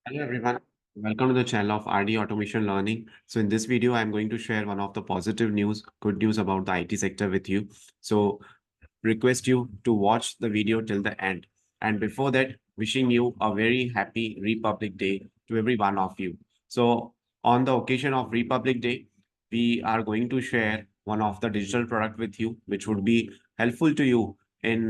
Hello everyone, welcome to the channel of RD Automation Learning. So in this video, I'm going to share one of the positive news, good news about the IT sector with you. So request you to watch the video till the end. And before that, wishing you a very happy Republic Day to every one of you. So on the occasion of Republic Day, we are going to share one of the digital product with you, which would be helpful to you in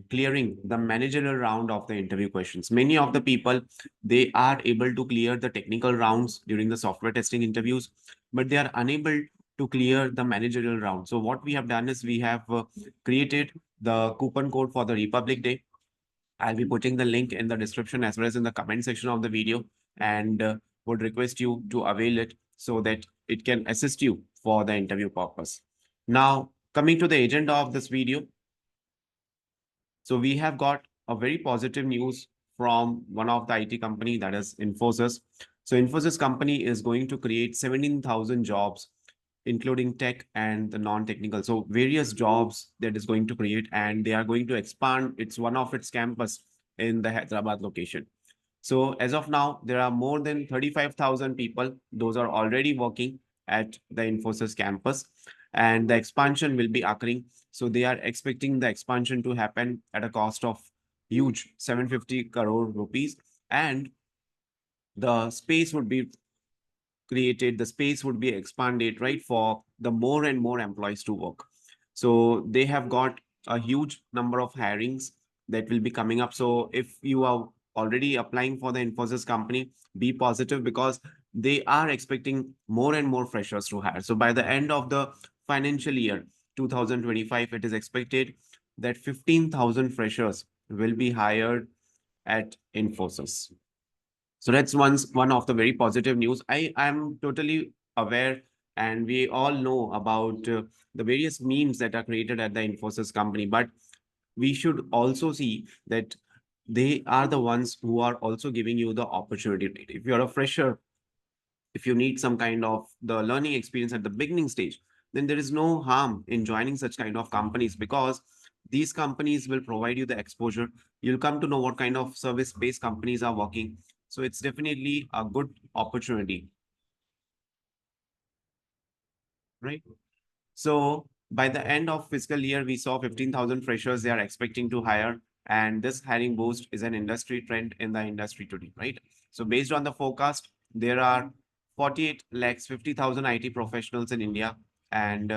clearing the managerial round of the interview questions. Many of the people, they are able to clear the technical rounds during the software testing interviews, but they are unable to clear the managerial round. So what we have done is we have created the coupon code for the Republic Day. I'll be putting the link in the description as well as in the comment section of the video, and would request you to avail it so that it can assist you for the interview purpose. Now, coming to the agenda of this video, so we have got a very positive news from one of the IT company, that is Infosys. So Infosys company is going to create 17,000 jobs, including tech and the non-technical. So various jobs that is going to create, and they are going to expand. It's one of its campus in the Hyderabad location. So as of now, there are more than 35,000 people. Those are already working at the Infosys campus, and the expansion will be occurring. So they are expecting the expansion to happen at a cost of huge 750 crore rupees, and the space would be created, the space would be expanded, right, for the more and more employees to work. So they have got a huge number of hirings that will be coming up. So if you are already applying for the Infosys company, be positive because they are expecting more and more freshers to hire. So by the end of the financial year 2025, it is expected that 15,000 freshers will be hired at Infosys. So that's one of the very positive news. I am totally aware, and we all know about the various memes that are created at the Infosys company, but we should also see that they are the ones who are also giving you the opportunity. If you're a fresher, if you need some kind of the learning experience at the beginning stage, then there is no harm in joining such kind of companies, because these companies will provide you the exposure. You'll come to know what kind of service based companies are working. So it's definitely a good opportunity, right? So by the end of fiscal year, we saw 15,000 freshers they are expecting to hire. And this hiring boost is an industry trend in the industry today, right? So based on the forecast, there are 48 lakhs 50,000 IT professionals in India, and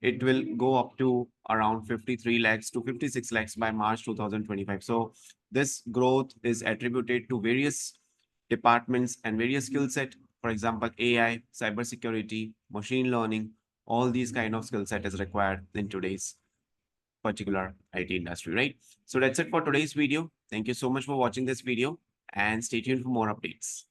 it will go up to around 53 lakhs to 56 lakhs by March 2025. So this growth is attributed to various departments and various skill set. For example, AI, cybersecurity, machine learning, all these kind of skill set is required in today's particular IT industry, right? So that's it for today's video. Thank you so much for watching this video, and stay tuned for more updates.